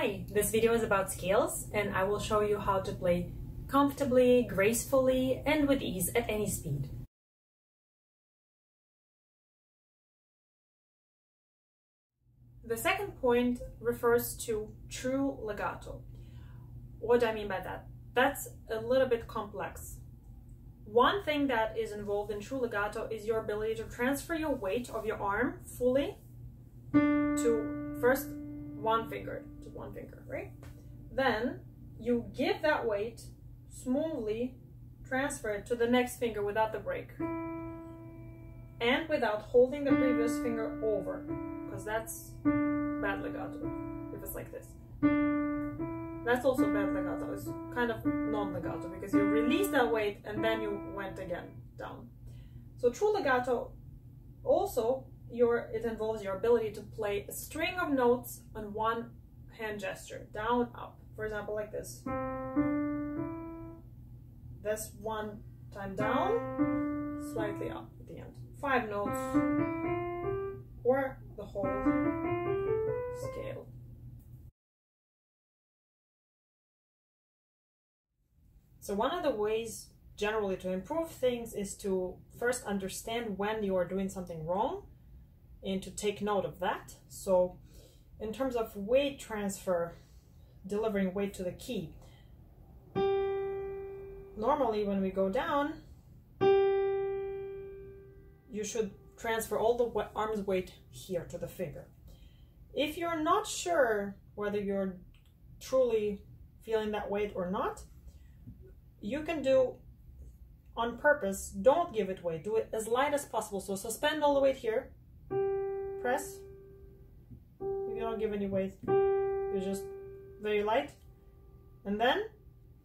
Hi, this video is about scales and I will show you how to play comfortably, gracefully, and with ease at any speed. The second point refers to true legato. What do I mean by that? That's a little bit complex. One thing that is involved in true legato is your ability to transfer your weight of your arm fully to first one finger, right? Then you give that weight smoothly, transfer it to the next finger without the break and without holding the previous finger over, because that's bad legato if it's like this. That's also bad legato. It's kind of non-legato because you release that weight and then you went again down. So true legato also it involves your ability to play a string of notes on one hand gesture, down, up. For example, like this. This one time down, slightly up at the end. 5 notes, or the whole scale. So one of the ways generally to improve things is to first understand when you are doing something wrong and to take note of that. So in terms of weight transfer, delivering weight to the key, normally when we go down, you should transfer all the arm's weight here to the finger. If you're not sure whether you're truly feeling that weight or not, you can do on purpose, don't give it weight, do it as light as possible. So suspend all the weight here, press. If you don't give any weight, you're just very light. And then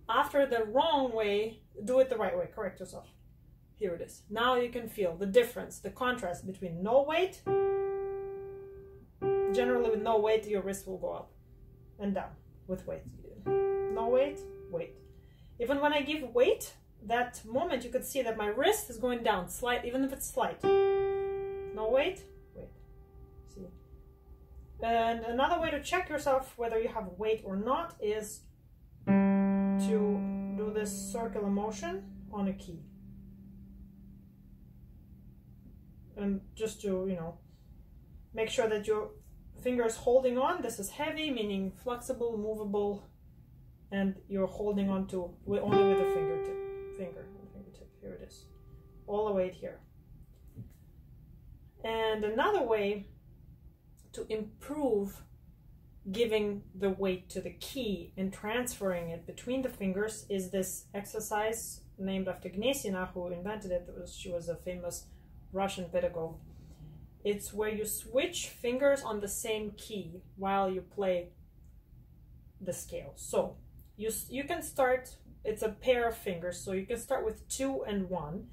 after the wrong way, do it the right way, correct yourself. Here it is. Now you can feel the difference, the contrast between no weight. Generally with no weight, your wrist will go up and down. With weight, no weight, weight. Even when I give weight, that moment you could see that my wrist is going down slight, even if it's slight. No weight, weight. See. And another way to check yourself whether you have weight or not is to do this circular motion on a key. And just to, make sure that your finger is holding on. This is heavy, meaning flexible, movable, and you're holding on to only with the fingertip. Here it is. All the weight here. And another way to improve giving the weight to the key and transferring it between the fingers is this exercise named after Gnesina, who invented it. She was a famous Russian pedagogue. It's where you switch fingers on the same key while you play the scale. So you can start, it's a pair of fingers, so you can start with 2 and 1.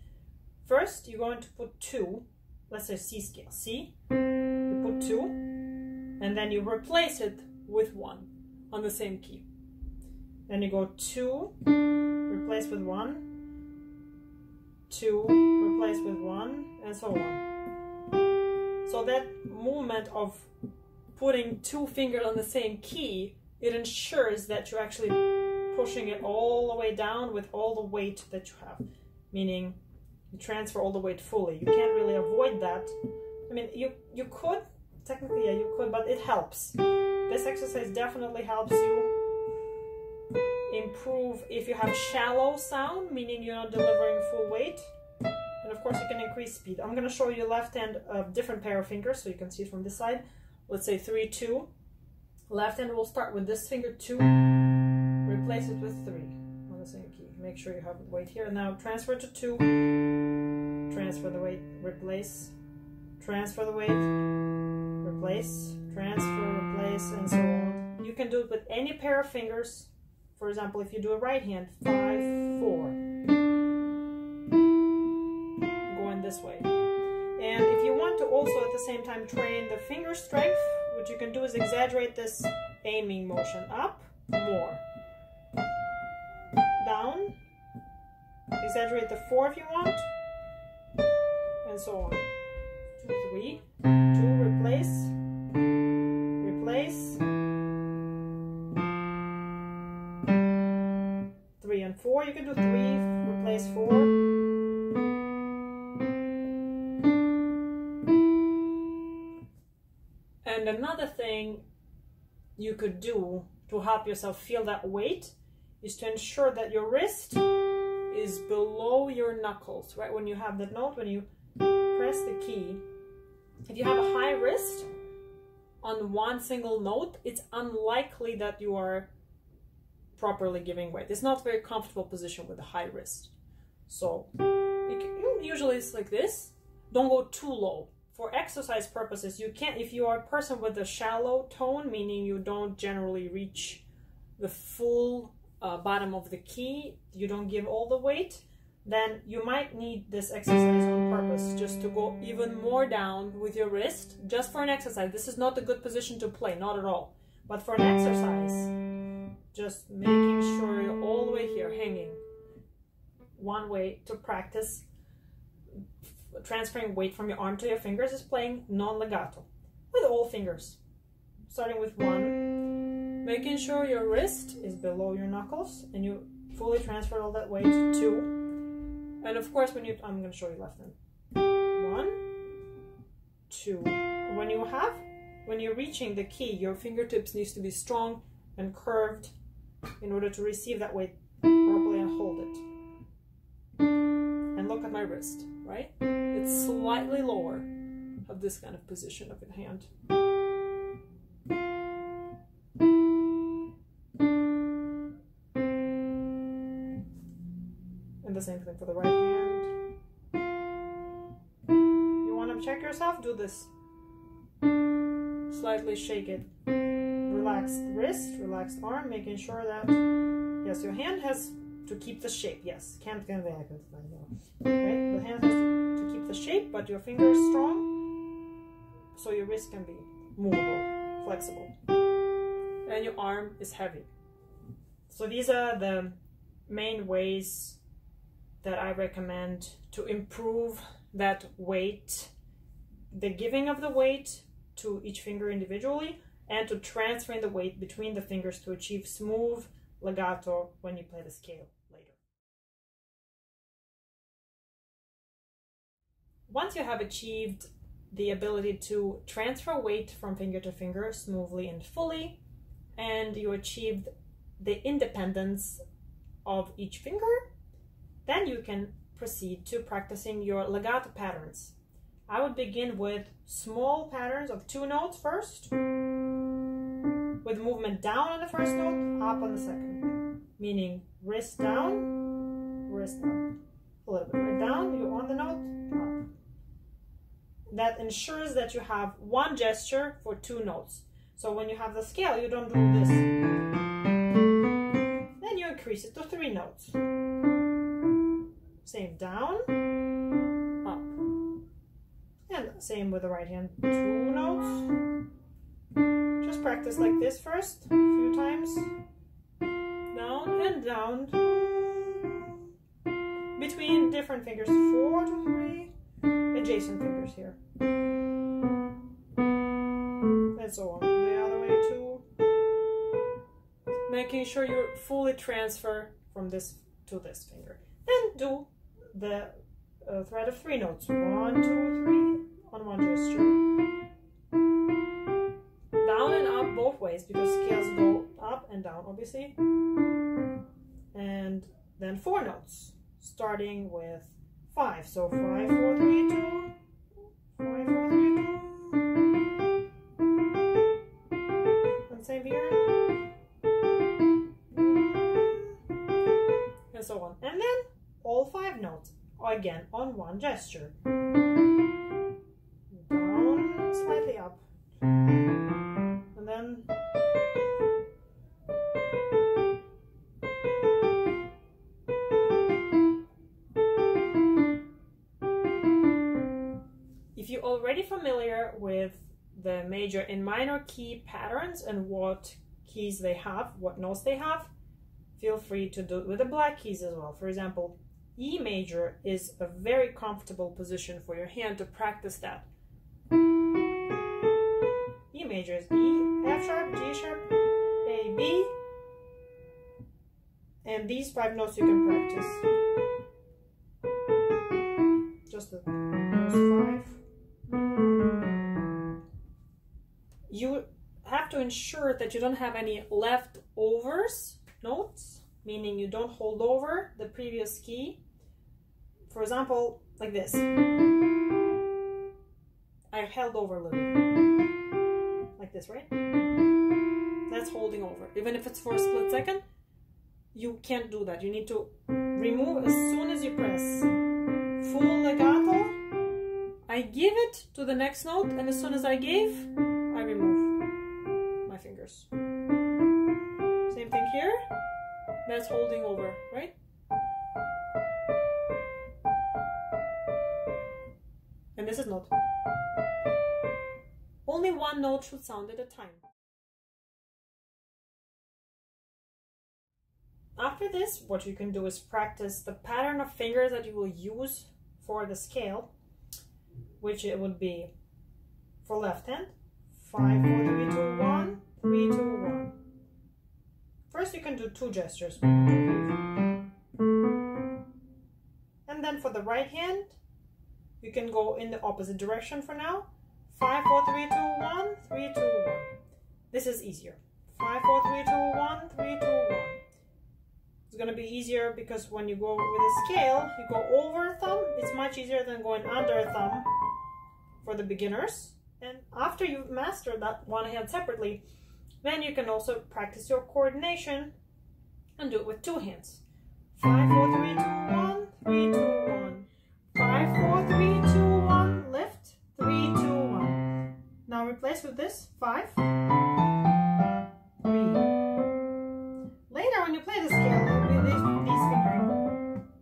First, you're going to put 2, let's say C scale, C, you put 2, and then you replace it with 1 on the same key. Then you go 2, replace with 1, 2, replace with 1, and so on. So that movement of putting 2 fingers on the same key, it ensures that you're actually pushing it all the way down with all the weight that you have, meaning you transfer all the weight fully. You can't really avoid that. I mean, you could, technically, yeah, you could, but it helps. This exercise definitely helps you improve if you have shallow sound, meaning you're not delivering full weight. And of course, you can increase speed. I'm going to show you left hand, a different pair of fingers, so you can see it from this side. Let's say 3, 2. Left hand will start with this finger 2, replace it with 3 on the same key. Make sure you have weight here. Now transfer to 2, transfer the weight, replace, transfer the weight, replace, transfer, replace, and so on. You can do it with any pair of fingers. For example, if you do a right hand, 5, 4, going this way. And if you want to also at the same time train the finger strength, what you can do is exaggerate this aiming motion up more, down, exaggerate the 4 if you want, and so on. 2, 3, 2, replace, replace, And another thing you could do to help yourself feel that weight is to ensure that your wrist is below your knuckles, right? When you have the note, when you press the key, if you have a high wrist on one single note, it's unlikely that you are properly giving weight. It's not a very comfortable position with a high wrist. So usually it's like this. Don't go too low. For exercise purposes, you can't, if you are a person with a shallow tone, meaning you don't generally reach the full bottom of the key, you don't give all the weight, then you might need this exercise on purpose, just to go even more down with your wrist, just for an exercise. This is not a good position to play, not at all. But for an exercise, just making sure you're all the way here, hanging. One way to practice transferring weight from your arm to your fingers is playing non-legato with all fingers. Starting with 1, making sure your wrist is below your knuckles and you fully transfer all that weight. 2, and of course I'm going to show you left hand. 1, 2. When you're reaching the key, your fingertips needs to be strong and curved in order to receive that weight properly and hold it. And look at my wrist, right? It's slightly lower of this kind of position of the hand. And the same thing for the right hand. If you want to check yourself, do this. Slightly shake it. Relaxed wrist, relaxed arm, making sure that, yes, your hand has to keep the shape. Yes, can't get back. Right? The hand has to keep the shape, but your finger is strong, so your wrist can be movable, flexible, and your arm is heavy. So these are the main ways that I recommend to improve that weight, the giving of the weight to each finger individually, and to transferring the weight between the fingers to achieve smooth legato when you play the scale later. Once you have achieved the ability to transfer weight from finger to finger smoothly and fully, and you achieved the independence of each finger, then you can proceed to practicing your legato patterns. I would begin with small patterns of 2 notes first, with movement down on the first note, up on the second. Meaning wrist down, wrist up. A little bit right down, you're on the note, up. That ensures that you have one gesture for 2 notes. So when you have the scale, you don't do this. Then you increase it to 3 notes. Same down, up. And same with the right hand, 2 notes. Just practice like this first, a few times. Down and down. Between different fingers, 4 to 3 adjacent fingers here. And so on. The other way too. Making sure you fully transfer from this to this finger. Then do the thread of 3 notes. 1, 2, 3 on one gesture. Down and up both ways, because scales go up and down obviously. And then 4 notes, starting with 5. So 5, 4, 3, 2. 5, 4, 3, 2. And same here. And so on. And then all 5 notes, again on one gesture. Down, slightly up. And then if you're already familiar with the major and minor key patterns and what keys they have, what notes they have, feel free to do it with the black keys as well. For example, E major is a very comfortable position for your hand to practice that. E major is E, F sharp, G sharp, A, B, and these 5 notes you can practice. Just those 5. you have to ensure that you don't have any leftovers notes, meaning you don't hold over the previous key. For example, like this. I held over a little bit. Like this, right? That's holding over. Even if it's for a split second, you can't do that. You need to remove as soon as you press. Full legato. I give it to the next note, and as soon as I gave, I remove my fingers. Same thing here. That's holding over, right? And this is not. Only one note should sound at a time. After this, what you can do is practice the pattern of fingers that you will use for the scale, which it would be for left hand, 5, 4, 3, 2, 1, 3, 2, 1. First you can do 2 gestures. And then for the right hand, you can go in the opposite direction for now. 5, 4, 3, 2, 1, 3, 2, 1. This is easier. 5, 4, 3, 2, 1, 3, 2, 1. It's going to be easier because when you go with a scale, you go over thumb. It's much easier than going under thumb for the beginners. And after you've mastered that one hand separately, then you can also practice your coordination and do it with 2 hands. 5, 4, 3, 2, 1, 3, 2, 1. 5, 4, 3, 2, 1, lift, 3, 2, 1. Now replace with this, 5, 3. Later when you play the scale, these fingering.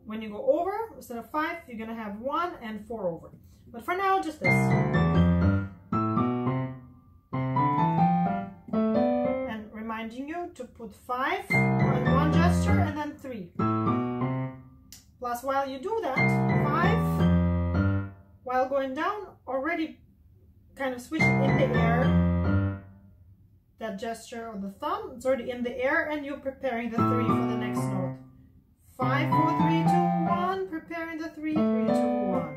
When you go over, instead of 5, you're going to have 1 and 4 over. But for now, just this. And reminding you to put 5 on one gesture and then 3. Plus, while you do that, 5, while going down, already kind of switch in the air. That gesture of the thumb, it's already in the air, and you're preparing the 3 for the next note. 5, 4, 3, 2, 1, preparing the 3, 3, 2, 1.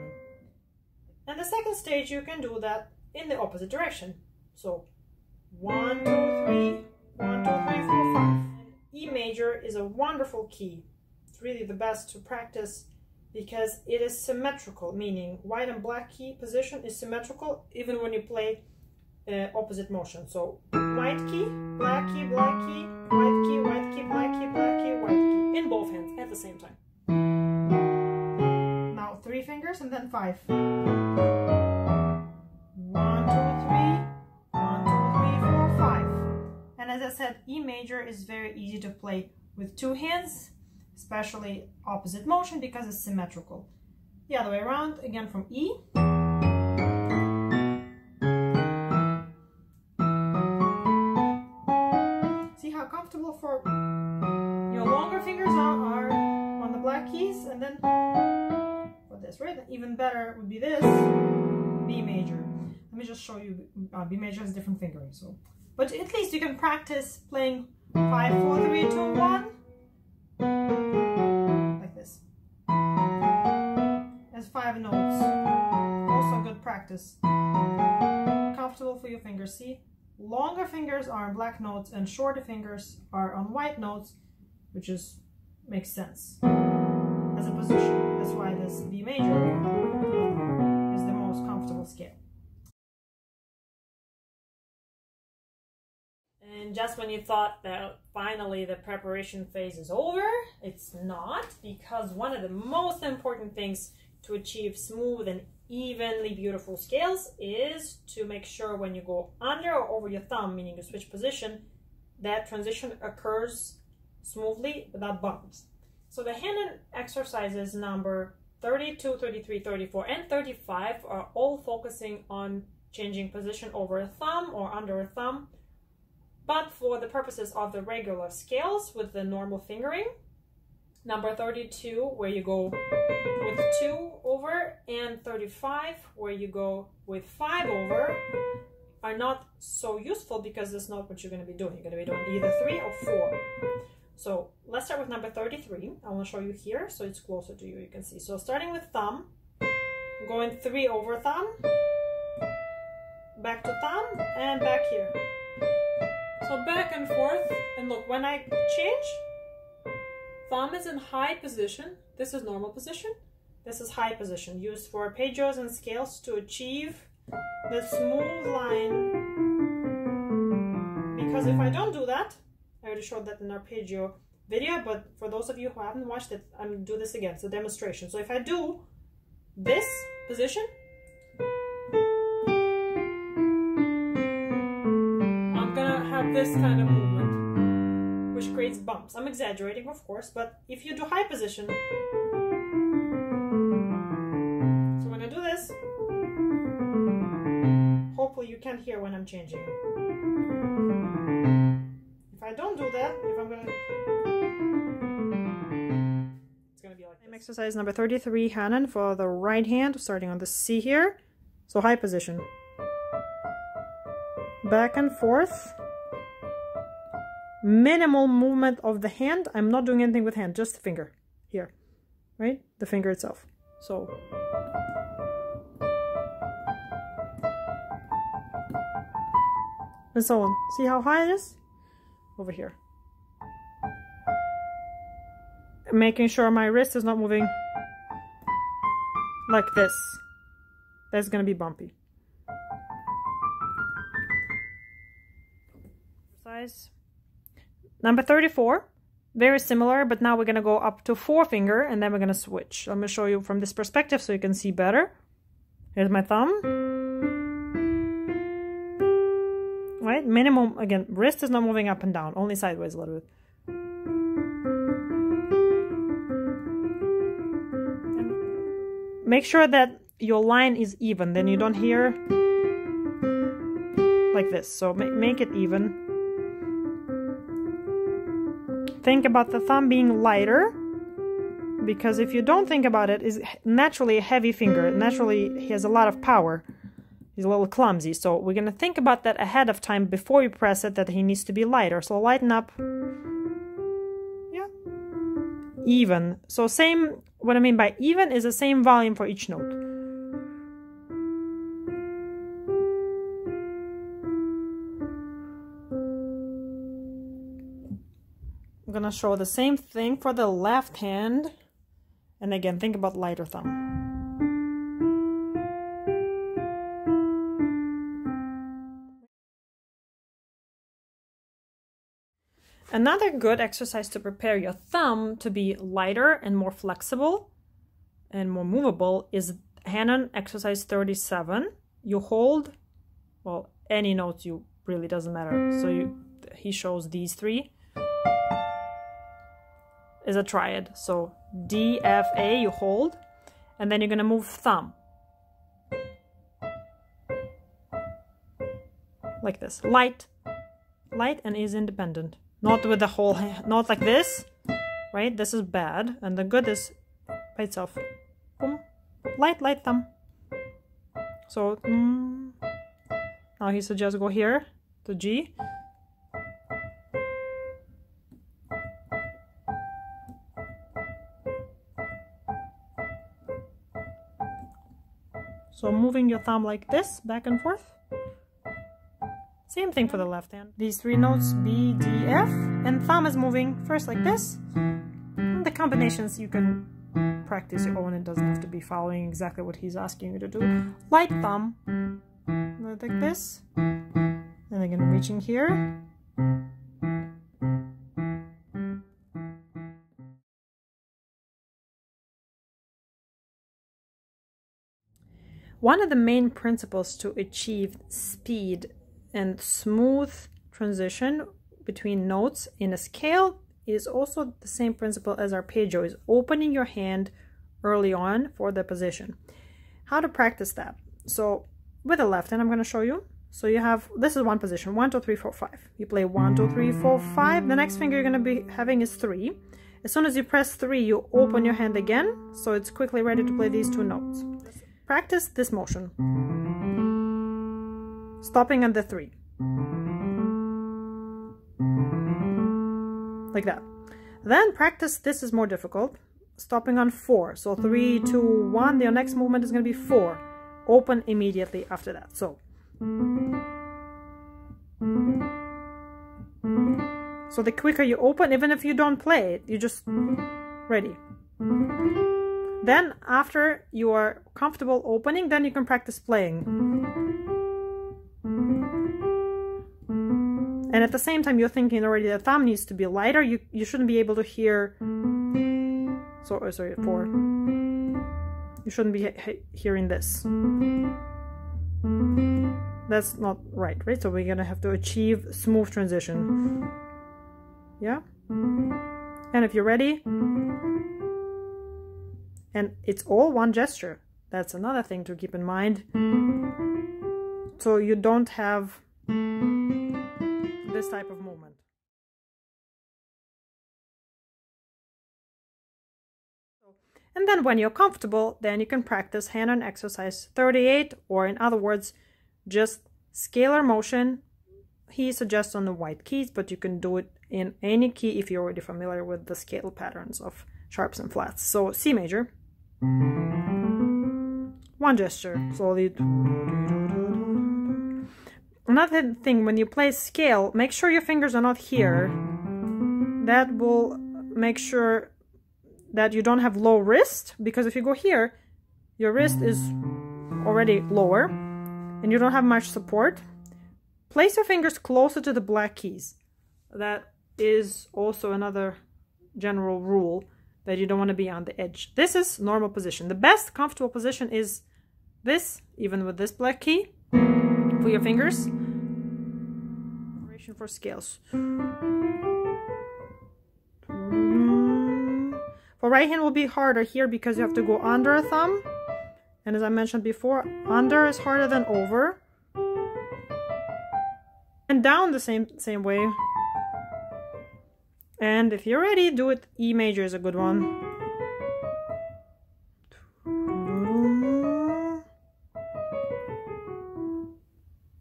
And the second stage, you can do that in the opposite direction. So 1, 2, 3, 1, 2, 3, 4, 5. And E major is a wonderful key. It's really the best to practice because it is symmetrical, meaning white and black key position is symmetrical even when you play opposite motion. So white key, black key, black key, white key, white key, black key, black key, white key, in both hands at the same time. Now 3 fingers and then 5. 1, 2, 3, 1, 2, 3, 4, 5. And as I said, E major is very easy to play with 2 hands, especially opposite motion because it's symmetrical. The other way around, again from E. Comfortable for your longer fingers are on the black keys, and then for this, right? Even better would be this B major. Let me just show you. B major has different fingering, so but at least you can practice playing 5, 4, 3, 2, 1 like this as 5 notes. Also good practice. Comfortable for your fingers. See. Longer fingers are on black notes and shorter fingers are on white notes, which makes sense as a position. That's why this B major is the most comfortable scale. And just when you thought that finally the preparation phase is over, it's not, because one of the most important things to achieve smooth and evenly beautiful scales is to make sure when you go under or over your thumb, meaning you switch position, that transition occurs smoothly without bumps. So the hand exercises number 32, 33, 34, and 35 are all focusing on changing position over a thumb or under a thumb, but for the purposes of the regular scales with the normal fingering, number 32, where you go with 2 over, and 35, where you go with 5 over, are not so useful because that's not what you're going to be doing. You're going to be doing either 3 or 4. So let's start with number 33. I want to show you here so it's closer to you. You can see. So starting with thumb, going 3 over thumb, back to thumb, and back here. So back and forth, and look, when I change, thumb is in high position. This is normal position. This is high position, used for arpeggios and scales to achieve the smooth line. Because if I don't do that, I already showed that in arpeggio video, but for those of you who haven't watched it, I'm gonna do this again. It's a demonstration. So if I do this position, I'm gonna have this kind of movement, which creates bumps. I'm exaggerating, of course, but if you do high position, so when I do this, hopefully you can't hear when I'm changing. If I don't do that, if I'm gonna, it's gonna be like this. Exercise number 33, Hanan, for the right hand, starting on the C here. So high position. Back and forth. Minimal movement of the hand. I'm not doing anything with hand, just the finger here, right? The finger itself. So. And so on. See how high it is? Over here. Making sure my wrist is not moving like this. That's going to be bumpy. Exercise number 34. Very similar, but now we're going to go up to 4-finger and then we're going to switch. I'm going to show you from this perspective so you can see better. Here's my thumb. Right? Minimum, again, wrist is not moving up and down, only sideways a little bit. And make sure that your line is even, then you don't hear like this. So make it even. Think about the thumb being lighter, because if you don't think about it, it's naturally a heavy finger. Naturally, he has a lot of power. He's a little clumsy, so we're going to think about that ahead of time before you press it, that he needs to be lighter. So lighten up. Yeah. Even. So same, what I mean by even is the same volume for each note. I'm going to show the same thing for the left hand. And again, think about lighter thumb. Another good exercise to prepare your thumb to be lighter and more flexible and more movable is Hanan exercise 37. You hold, well, any notes, you really doesn't matter. So he shows these 3 is a triad. So D, F, A, you hold, and then you're gonna move thumb like this. Light and is independent. Not with the whole hand, not like this, right? This is bad, and the good is by itself. Boom. Light thumb. So, now he suggests go here to G. So moving your thumb like this, back and forth. Same thing for the left hand. These 3 notes, B, D, F, and thumb is moving first like this. And the combinations you can practice your own. It doesn't have to be following exactly what he's asking you to do. Light thumb, like this. And again, reaching here. One of the main principles to achieve speed and smooth transition between notes in a scale is also the same principle as arpeggio, is opening your hand early on for the position. How to practice that? So with the left hand, I'm going to show you. So you have, this is one position, 1, 2, 3, 4, 5. You play 1, 2, 3, 4, 5. The next finger you're going to be having is 3. As soon as you press 3, you open your hand again, so it's quickly ready to play these 2 notes. Practice this motion. Stopping at the 3. Like that. Then practice, this is more difficult, stopping on 4. So 3, 2, 1, the next movement is going to be 4. Open immediately after that. So So the quicker you open, even if you don't play it, you just ready. Then after you are comfortable opening, then you can practice playing. And at the same time, you're thinking already the thumb needs to be lighter. You shouldn't be able to hear. So sorry, 4. You shouldn't be hearing this. That's not right? So we're gonna have to achieve smooth transition. Yeah. And if you're ready, and it's all one gesture. That's another thing to keep in mind. So you don't have this type of movement. And then when you're comfortable, then you can practice hand-on exercise 38, or in other words, just scalar motion. He suggests on the white keys, but you can do it in any key if you're already familiar with the scale patterns of sharps and flats. So C major, one gesture, slowly. Another thing, when you play scale, make sure your fingers are not here. That will make sure that you don't have low wrist, because if you go here, your wrist is already lower and you don't have much support. Place your fingers closer to the black keys. That is also another general rule, that you don't want to be on the edge. This is normal position. The best comfortable position is this, even with this black key, for your fingers. For scales. For right hand will be harder here because you have to go under a thumb. And as I mentioned before, under is harder than over. And down the same way. And if you're ready, do it. E major is a good one.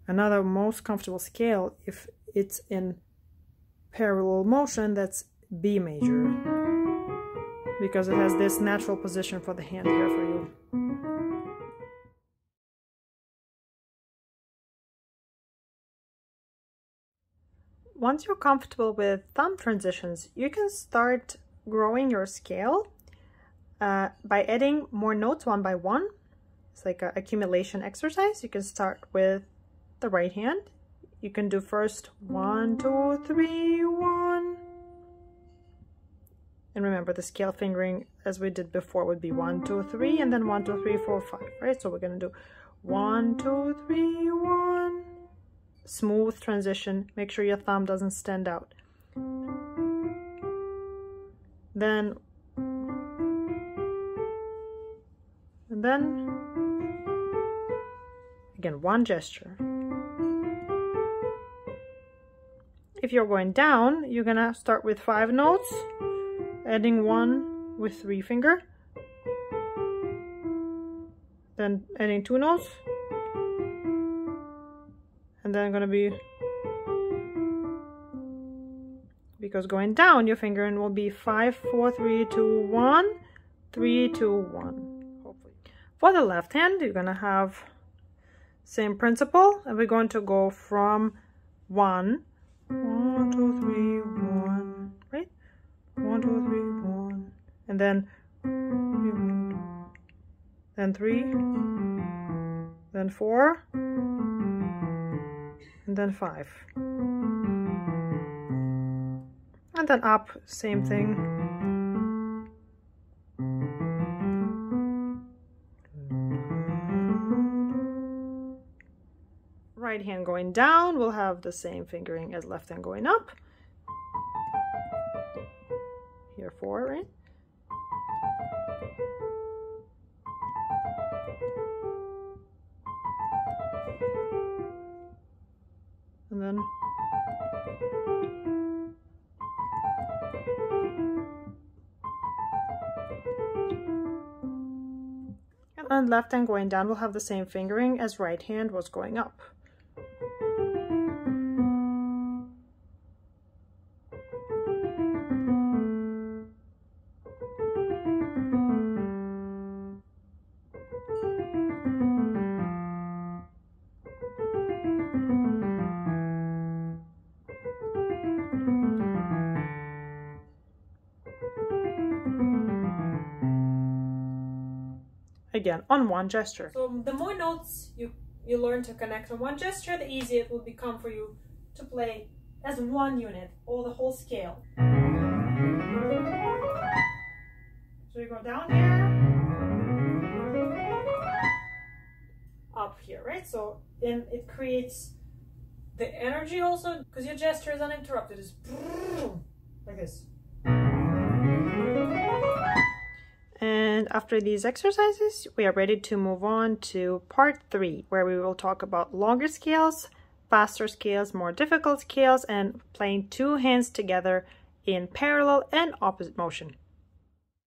Another most comfortable scale, if it's in parallel motion, that's B major, because it has this natural position for the hand here for you. Once you're comfortable with thumb transitions, you can start growing your scale by adding more notes one by one. It's like an accumulation exercise. You can start with the right hand. You can do first 1, 2, 3, 1. And remember, the scale fingering, as we did before, would be 1, 2, 3, and then 1, 2, 3, 4, 5, right? So we're gonna do 1, 2, 3, 1. Smooth transition. Make sure your thumb doesn't stand out. Then, and then, again, one gesture. If you're going down, you're gonna start with 5 notes, adding 1 with 3 finger, then adding 2 notes, and then gonna be, because going down, your fingering will be 5, 4, 3, 2, 1, 3, 2, 1, hopefully. For the left hand, you're gonna have same principle, and we're going to go from 1, 1, 2, 3, 1, right? 1, 2, 3, 1, and then 3, then 4, and then 5, and then up, same thing. Right hand going down will have the same fingering as left hand going up. Here 4, right? And then and left hand going down will have the same fingering as right hand was going up. again on one gesture. So the more notes you learn to connect on one gesture, the easier it will become for you to play as one unit, or the whole scale. So you go down here, up here, right? So then it creates the energy also, because your gesture is uninterrupted. It's like this. And after these exercises, we are ready to move on to part 3, where we will talk about longer scales, faster scales, more difficult scales, and playing 2 hands together in parallel and opposite motion.